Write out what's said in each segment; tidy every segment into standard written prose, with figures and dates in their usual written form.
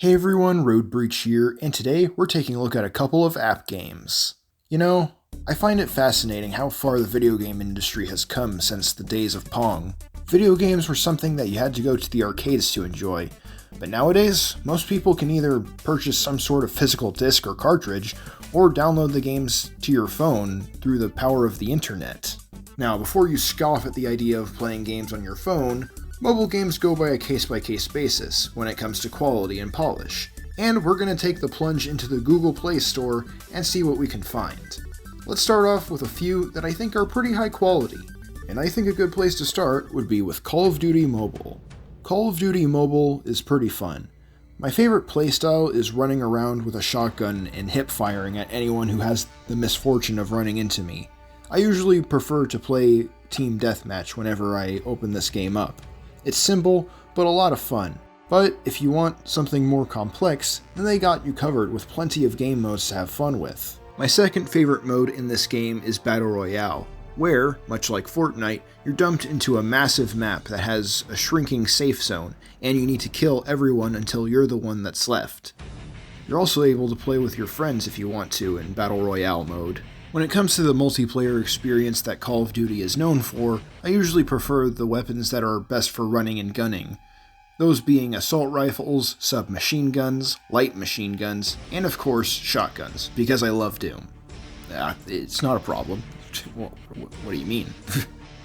Hey everyone, Roadbreach here, and today we're taking a look at a couple of app games. You know, I find it fascinating how far the video game industry has come since the days of Pong. Video games were something that you had to go to the arcades to enjoy, but nowadays, most people can either purchase some sort of physical disc or cartridge, or download the games to your phone through the power of the internet. Now, before you scoff at the idea of playing games on your phone, mobile games go by a case-by-case basis when it comes to quality and polish, and we're going to take the plunge into the Google Play Store and see what we can find. Let's start off with a few that I think are pretty high quality, and I think a good place to start would be with Call of Duty Mobile. Call of Duty Mobile is pretty fun. My favorite playstyle is running around with a shotgun and hip-firing at anyone who has the misfortune of running into me. I usually prefer to play Team Deathmatch whenever I open this game up. It's simple, but a lot of fun. But if you want something more complex, then they got you covered with plenty of game modes to have fun with. My second favorite mode in this game is Battle Royale, where, much like Fortnite, you're dumped into a massive map that has a shrinking safe zone, and you need to kill everyone until you're the one that's left. You're also able to play with your friends if you want to in Battle Royale mode. When it comes to the multiplayer experience that Call of Duty is known for, I usually prefer the weapons that are best for running and gunning. Those being assault rifles, submachine guns, light machine guns, and of course, shotguns, because I love Doom. It's not a problem. What do you mean?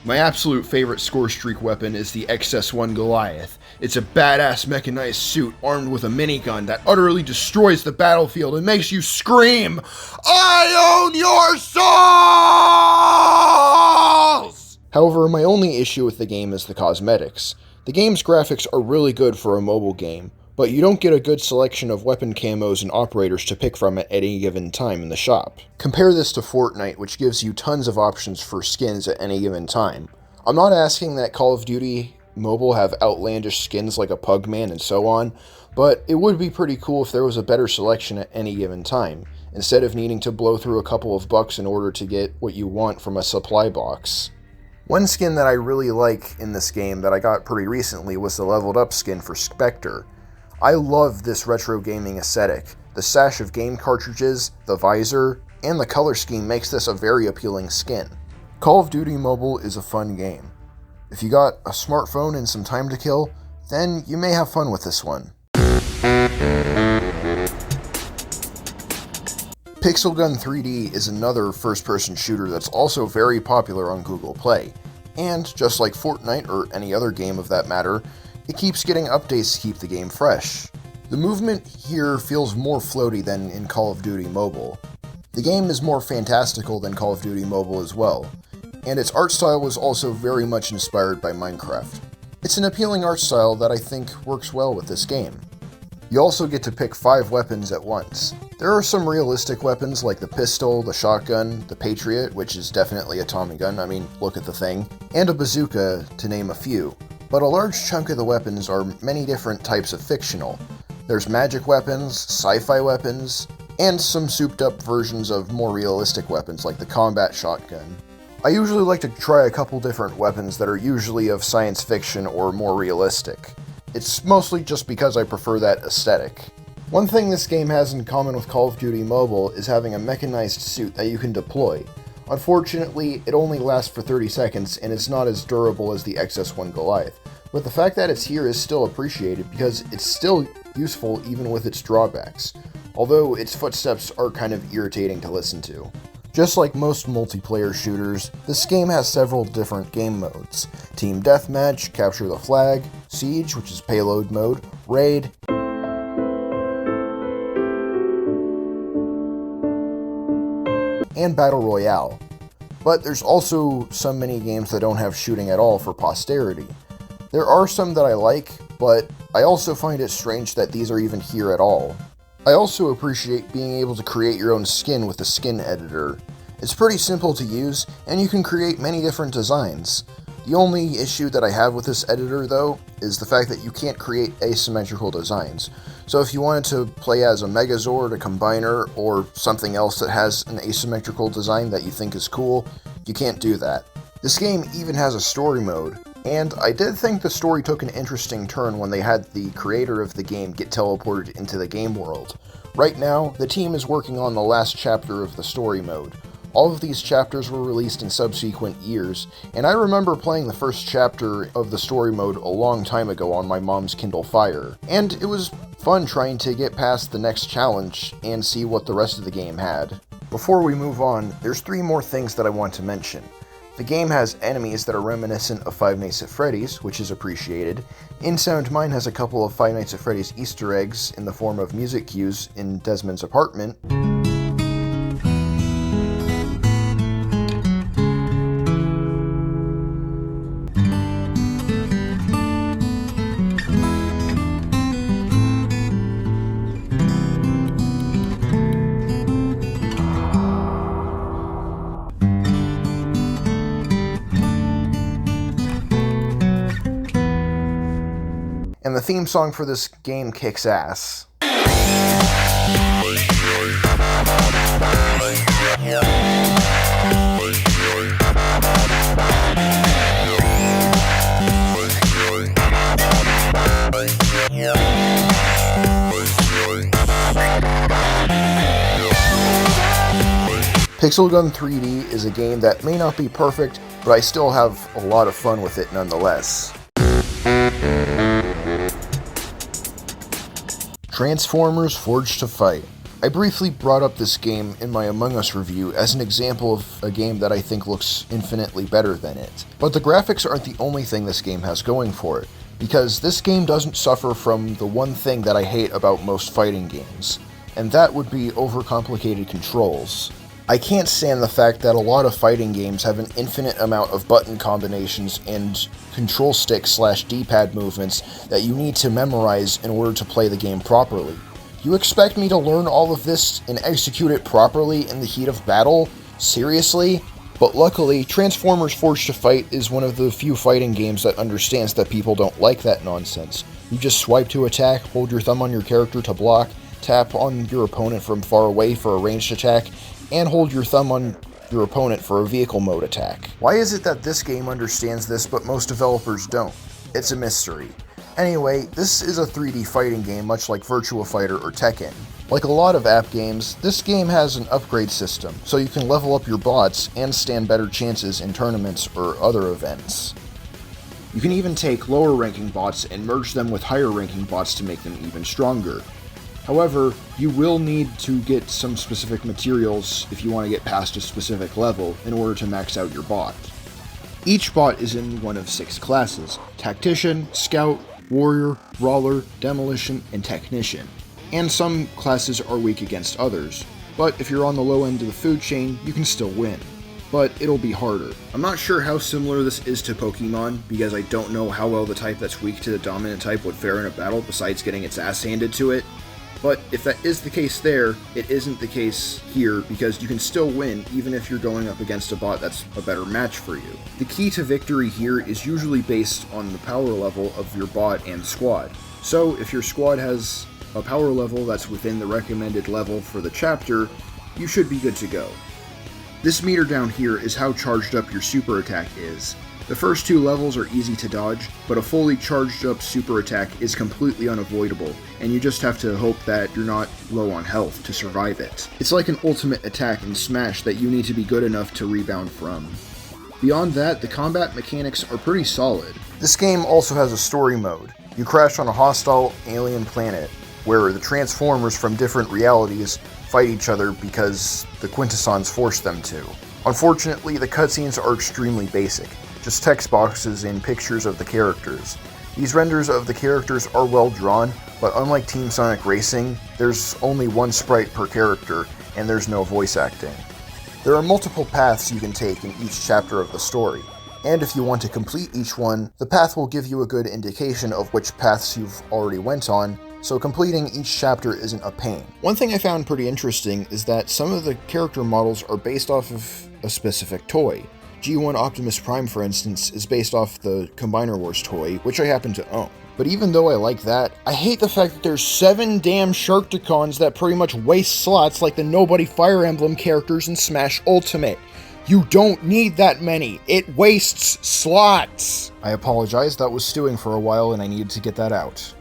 My absolute favorite score streak weapon is the XS-1 Goliath. It's a badass mechanized suit armed with a minigun that utterly destroys the battlefield and makes you scream, "I own your souls!" However, my only issue with the game is the cosmetics. The game's graphics are really good for a mobile game, but you don't get a good selection of weapon camos and operators to pick from at any given time in the shop. Compare this to Fortnite, which gives you tons of options for skins at any given time. I'm not asking that Call of Duty Mobile have outlandish skins like a Pugman and so on, but it would be pretty cool if there was a better selection at any given time, instead of needing to blow through a couple of bucks in order to get what you want from a supply box. One skin that I really like in this game that I got pretty recently was the leveled up skin for Spectre. I love this retro gaming aesthetic. The sash of game cartridges, the visor, and the color scheme makes this a very appealing skin. Call of Duty Mobile is a fun game. If you got a smartphone and some time to kill, then you may have fun with this one. Pixel Gun 3D is another first-person shooter that's also very popular on Google Play, and just like Fortnite or any other game of that matter, it keeps getting updates to keep the game fresh. The movement here feels more floaty than in Call of Duty Mobile. The game is more fantastical than Call of Duty Mobile as well, and its art style was also very much inspired by Minecraft. It's an appealing art style that I think works well with this game. You also get to pick 5 weapons at once. There are some realistic weapons like the pistol, the shotgun, the Patriot, which is definitely a Tommy gun, I mean, look at the thing, and a bazooka, to name a few. But a large chunk of the weapons are many different types of fictional. There's magic weapons, sci-fi weapons, and some souped-up versions of more realistic weapons like the combat shotgun. I usually like to try a couple different weapons that are usually of science fiction or more realistic. It's mostly just because I prefer that aesthetic. One thing this game has in common with Call of Duty Mobile is having a mechanized suit that you can deploy. Unfortunately, it only lasts for 30 seconds and it's not as durable as the XS-1 Goliath, but the fact that it's here is still appreciated because it's still useful even with its drawbacks, although its footsteps are kind of irritating to listen to. Just like most multiplayer shooters, this game has several different game modes: Team Deathmatch, Capture the Flag, Siege, which is payload mode, Raid, and Battle Royale. But there's also some mini-games that don't have shooting at all for posterity. There are some that I like, but I also find it strange that these are even here at all. I also appreciate being able to create your own skin with the skin editor. It's pretty simple to use, and you can create many different designs. The only issue that I have with this editor, though, is the fact that you can't create asymmetrical designs. So if you wanted to play as a Megazord, a Combiner, or something else that has an asymmetrical design that you think is cool, you can't do that. This game even has a story mode, And I did think the story took an interesting turn when they had the creator of the game get teleported into the game world. Right now, the team is working on the last chapter of the story mode. All of these chapters were released in subsequent years, and I remember playing the first chapter of the story mode a long time ago on my mom's Kindle Fire. And it was fun trying to get past the next challenge and see what the rest of the game had. Before we move on, there's 3 more things that I want to mention. The game has enemies that are reminiscent of Five Nights at Freddy's, which is appreciated. Insound Mine has a couple of Five Nights at Freddy's Easter eggs in the form of music cues in Desmond's apartment. And the theme song for this game kicks ass. Pixel Gun 3D is a game that may not be perfect, but I still have a lot of fun with it nonetheless. Transformers Forged to Fight. I briefly brought up this game in my Among Us review as an example of a game that I think looks infinitely better than it. But the graphics aren't the only thing this game has going for it, because this game doesn't suffer from the one thing that I hate about most fighting games, and that would be overcomplicated controls. I can't stand the fact that a lot of fighting games have an infinite amount of button combinations and control stick / D-pad movements that you need to memorize in order to play the game properly. You expect me to learn all of this and execute it properly in the heat of battle? Seriously? But luckily, Transformers Forged to Fight is one of the few fighting games that understands that people don't like that nonsense. You just swipe to attack, hold your thumb on your character to block, tap on your opponent from far away for a ranged attack, and hold your thumb on your opponent for a vehicle mode attack. Why is it that this game understands this but most developers don't? It's a mystery. Anyway, this is a 3D fighting game much like Virtua Fighter or Tekken. Like a lot of app games, this game has an upgrade system, so you can level up your bots and stand better chances in tournaments or other events. You can even take lower ranking bots and merge them with higher ranking bots to make them even stronger. However, you will need to get some specific materials if you want to get past a specific level in order to max out your bot. Each bot is in one of 6 classes: Tactician, Scout, Warrior, Brawler, Demolition, and Technician. And some classes are weak against others, but if you're on the low end of the food chain, you can still win. But it'll be harder. I'm not sure how similar this is to Pokemon, because I don't know how well the type that's weak to the dominant type would fare in a battle besides getting its ass handed to it. But if that is the case there, it isn't the case here, because you can still win even if you're going up against a bot that's a better match for you. The key to victory here is usually based on the power level of your bot and squad. So if your squad has a power level that's within the recommended level for the chapter, you should be good to go. This meter down here is how charged up your super attack is. The first 2 levels are easy to dodge, but a fully charged up super attack is completely unavoidable, and you just have to hope that you're not low on health to survive it. It's like an ultimate attack in Smash that you need to be good enough to rebound from. Beyond that, the combat mechanics are pretty solid. This game also has a story mode. You crash on a hostile alien planet, where the Transformers from different realities fight each other because the Quintessons force them to. Unfortunately, the cutscenes are extremely basic. Just text boxes and pictures of the characters. These renders of the characters are well drawn, but unlike Team Sonic Racing, there's only one sprite per character, and there's no voice acting. There are multiple paths you can take in each chapter of the story, and if you want to complete each one, the path will give you a good indication of which paths you've already went on, so completing each chapter isn't a pain. One thing I found pretty interesting is that some of the character models are based off of a specific toy. G1 Optimus Prime, for instance, is based off the Combiner Wars toy, which I happen to own. But even though I like that, I hate the fact that there's 7 damn Sharkticons that pretty much waste slots like the Nobody Fire Emblem characters in Smash Ultimate. You don't need that many. It wastes slots. I apologize, that was stewing for a while and I needed to get that out.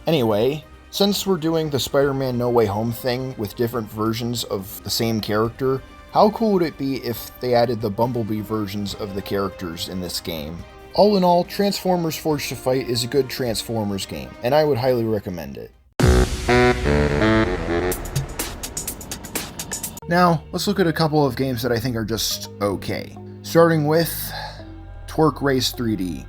Anyway, since we're doing the Spider-Man No Way Home thing with different versions of the same character, how cool would it be if they added the Bumblebee versions of the characters in this game? All in all, Transformers Forged to Fight is a good Transformers game, and I would highly recommend it. Now, let's look at a couple of games that I think are just okay. Starting with Twerk Race 3D.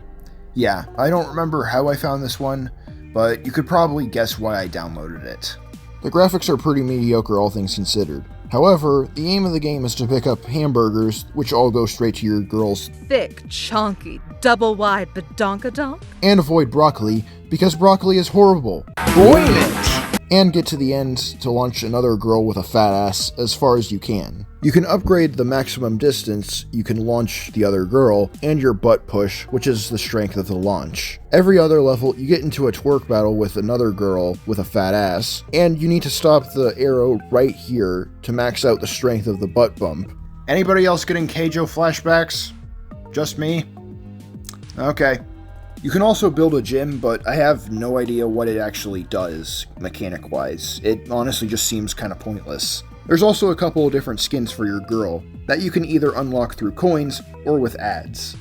Yeah, I don't remember how I found this one, but you could probably guess why I downloaded it. The graphics are pretty mediocre, all things considered. However, the aim of the game is to pick up hamburgers, which all go straight to your girl's thick, chunky, double-wide badonkadonk, and avoid broccoli, because broccoli is horrible. Boil it! And get to the end to launch another girl with a fat ass as far as you can. You can upgrade the maximum distance you can launch the other girl, and your butt push, which is the strength of the launch. Every other level, you get into a twerk battle with another girl with a fat ass, and you need to stop the arrow right here to max out the strength of the butt bump. Anybody else getting Keijo flashbacks? Just me? Okay. You can also build a gym, but I have no idea what it actually does, mechanic-wise. It honestly just seems kind of pointless. There's also a couple of different skins for your girl that you can either unlock through coins or with ads.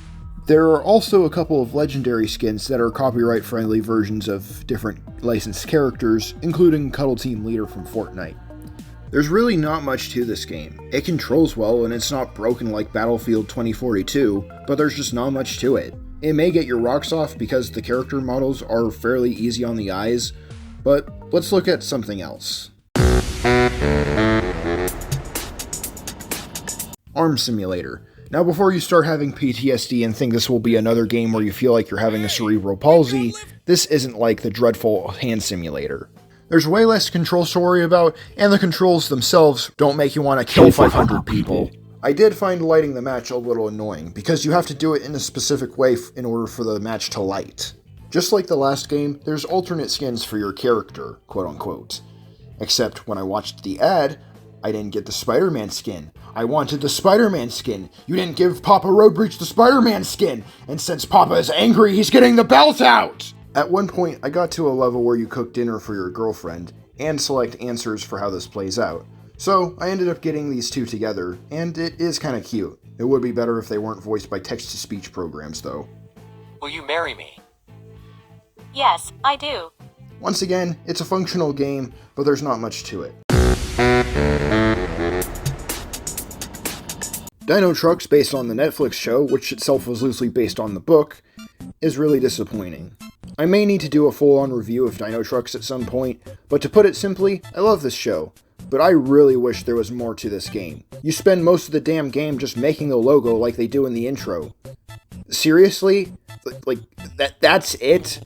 There are also a couple of legendary skins that are copyright-friendly versions of different licensed characters, including Cuddle Team Leader from Fortnite. There's really not much to this game. It controls well and it's not broken like Battlefield 2042, but there's just not much to it. It may get your rocks off because the character models are fairly easy on the eyes, but let's look at something else. Arm Simulator. Now before you start having PTSD and think this will be another game where you feel like you're having a cerebral palsy, this isn't like the dreadful Hand Simulator. There's way less controls to worry about, and the controls themselves don't make you want to kill 500 people. I did find lighting the match a little annoying, because you have to do it in a specific way in order for the match to light. Just like the last game, there's alternate skins for your character, quote unquote. Except when I watched the ad, I didn't get the Spider-Man skin. I wanted the Spider-Man skin. You didn't give Papa Roadbreach the Spider-Man skin, and since Papa is angry, he's getting the belt out! At one point, I got to a level where you cook dinner for your girlfriend, and select answers for how this plays out. So, I ended up getting these two together, and it is kinda cute. It would be better if they weren't voiced by text-to-speech programs, though. Will you marry me? Yes, I do. Once again, it's a functional game, but there's not much to it. Dinotrux, based on the Netflix show, which itself was loosely based on the book, is really disappointing. I may need to do a full-on review of Dinotrux at some point, but to put it simply, I love this show. But I really wish there was more to this game. You spend most of the damn game just making the logo like they do in the intro. Seriously? That's it?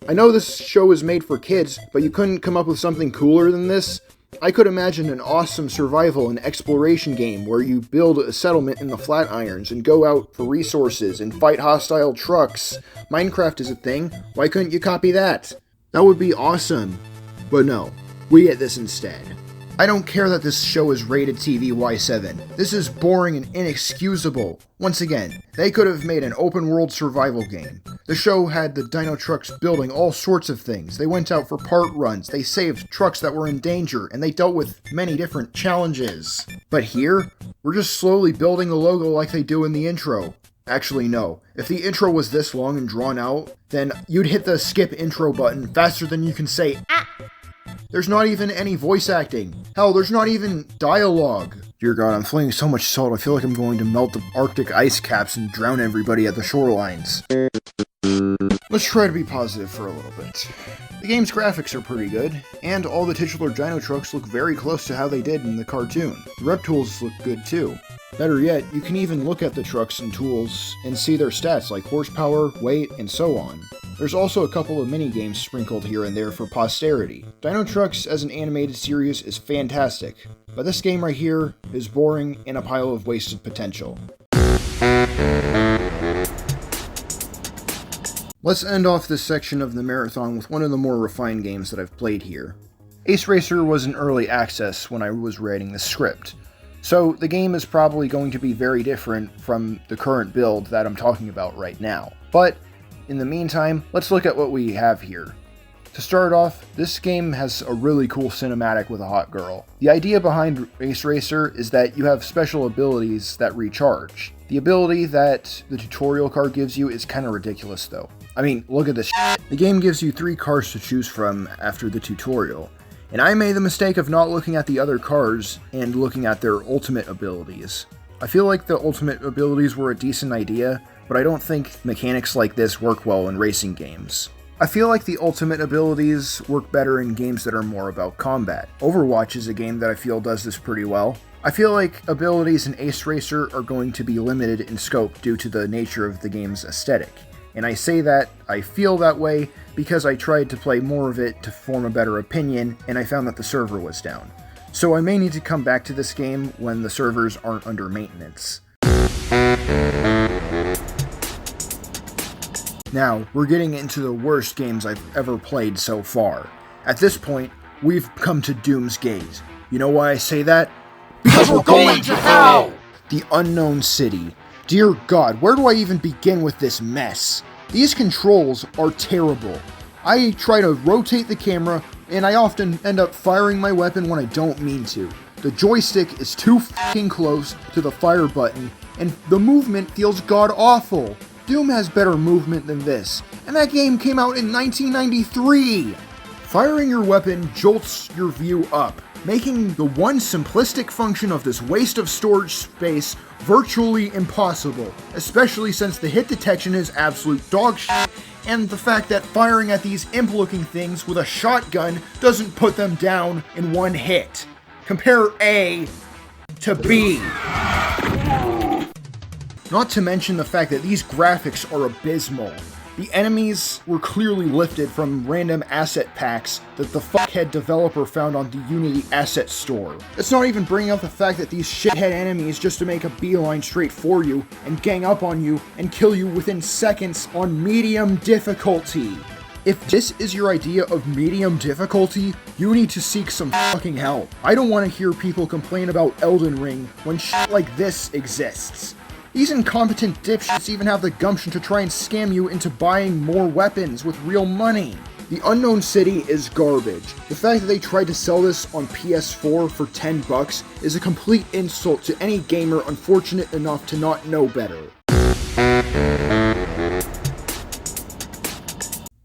I know this show is made for kids, but you couldn't come up with something cooler than this? I could imagine an awesome survival and exploration game where you build a settlement in the Flatirons and go out for resources and fight hostile trucks. Minecraft is a thing, why couldn't you copy that? That would be awesome. But no, we get this instead. I don't care that this show is rated TV Y7. This is boring and inexcusable. Once again, they could have made an open-world survival game. The show had the Dinotrux building all sorts of things. They went out for part runs, they saved trucks that were in danger, and they dealt with many different challenges. But here, we're just slowly building a logo like they do in the intro. Actually, no. If the intro was this long and drawn out, then you'd hit the skip intro button faster than you can say ah! There's not even any voice acting. Hell, there's not even dialogue. Dear God, I'm flinging so much salt, I feel like I'm going to melt the Arctic ice caps and drown everybody at the shorelines. Let's try to be positive for a little bit. The game's graphics are pretty good, and all the titular Dinotrux look very close to how they did in the cartoon. The Reptools look good too. Better yet, you can even look at the trucks and tools and see their stats like horsepower, weight, and so on. There's also a couple of mini-games sprinkled here and there for posterity. Dinotrux as an animated series is fantastic, but this game right here is boring and a pile of wasted potential. Let's end off this section of the marathon with one of the more refined games that I've played here. Ace Racer was in early access when I was writing the script, So the game is probably going to be very different from the current build that I'm talking about right now. But in the meantime, let's look at what we have here. To start off, this game has a really cool cinematic with a hot girl. The idea behind Race Racer is that you have special abilities that recharge. The ability that the tutorial card gives you is kind of ridiculous though. I mean, look at this shit. The game gives you 3 cars to choose from after the tutorial. And I made the mistake of not looking at the other cars and looking at their ultimate abilities. I feel like the ultimate abilities were a decent idea, but I don't think mechanics like this work well in racing games. I feel like the ultimate abilities work better in games that are more about combat. Overwatch is a game that I feel does this pretty well. I feel like abilities in Ace Racer are going to be limited in scope due to the nature of the game's aesthetic. And I say that I feel that way because I tried to play more of it to form a better opinion, and I found that the server was down. So I may need to come back to this game when the servers aren't under maintenance. Now, we're getting into the worst games I've ever played so far. At this point, we've come to Doom's Gate. You know why I say that? Because we're going to hell! The Unknown City. Dear God, where do I even begin with this mess? These controls are terrible. I try to rotate the camera, and I often end up firing my weapon when I don't mean to. The joystick is too f***ing close to the fire button, and the movement feels god-awful. Doom has better movement than this, and that game came out in 1993! Firing your weapon jolts your view up, making the one simplistic function of this waste of storage space virtually impossible, especially since the hit detection is absolute dog shit, and the fact that firing at these imp-looking things with a shotgun doesn't put them down in one hit. Compare A to B. Not to mention the fact that these graphics are abysmal. The enemies were clearly lifted from random asset packs that the fuckhead developer found on the Unity asset store. It's not even bringing up the fact that these shithead enemies just to make a beeline straight for you and gang up on you and kill you within seconds on medium difficulty. If this is your idea of medium difficulty, you need to seek some fucking help. I don't want to hear people complain about Elden Ring when shit like this exists. These incompetent dipshits even have the gumption to try and scam you into buying more weapons with real money. The Unknown City is garbage. The fact that they tried to sell this on PS4 for $10 is a complete insult to any gamer unfortunate enough to not know better.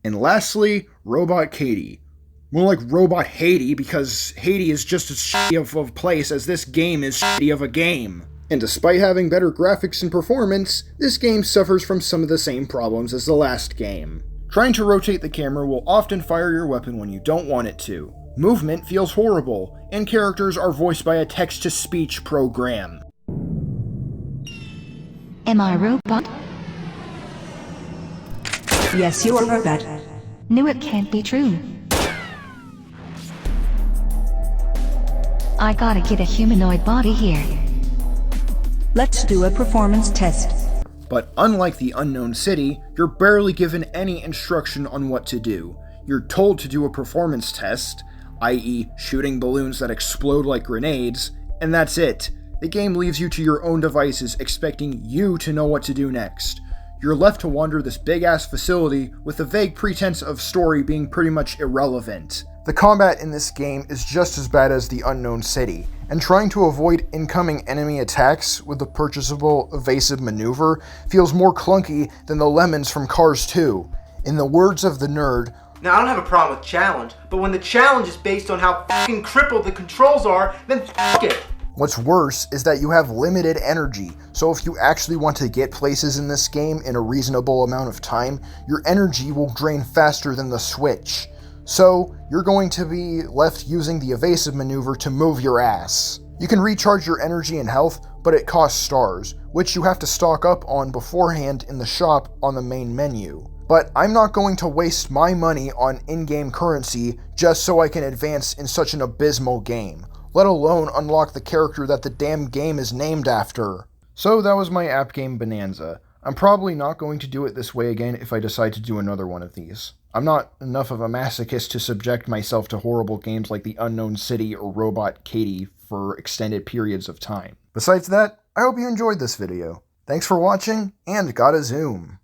And lastly, Robot Katie. More like Robot Haiti, because Haiti is just as shitty of a place as this game is shitty of a game. And despite having better graphics and performance, this game suffers from some of the same problems as the last game. Trying to rotate the camera will often fire your weapon when you don't want it to. Movement feels horrible, and characters are voiced by a text-to-speech program. Am I a robot? Yes, you are a robot. No, it can't be true. I gotta get a humanoid body here. Let's do a performance test. But unlike the Unknown City, you're barely given any instruction on what to do. You're told to do a performance test, i.e. shooting balloons that explode like grenades, and that's it. The game leaves you to your own devices expecting you to know what to do next. You're left to wander this big-ass facility with the vague pretense of story being pretty much irrelevant. The combat in this game is just as bad as the Unknown City, and trying to avoid incoming enemy attacks with the purchasable evasive maneuver feels more clunky than the lemons from Cars 2. In the words of the nerd, now I don't have a problem with challenge, but when the challenge is based on how fucking crippled the controls are, then fuck it! What's worse is that you have limited energy, so if you actually want to get places in this game in a reasonable amount of time, your energy will drain faster than the Switch. So, you're going to be left using the evasive maneuver to move your ass. You can recharge your energy and health, but it costs stars, which you have to stock up on beforehand in the shop on the main menu. But I'm not going to waste my money on in-game currency just so I can advance in such an abysmal game, let alone unlock the character that the damn game is named after. So that was my app game bonanza. I'm probably not going to do it this way again if I decide to do another one of these. I'm not enough of a masochist to subject myself to horrible games like the Unknown City or Robot Katie for extended periods of time. Besides that, I hope you enjoyed this video. Thanks for watching, and gotta zoom!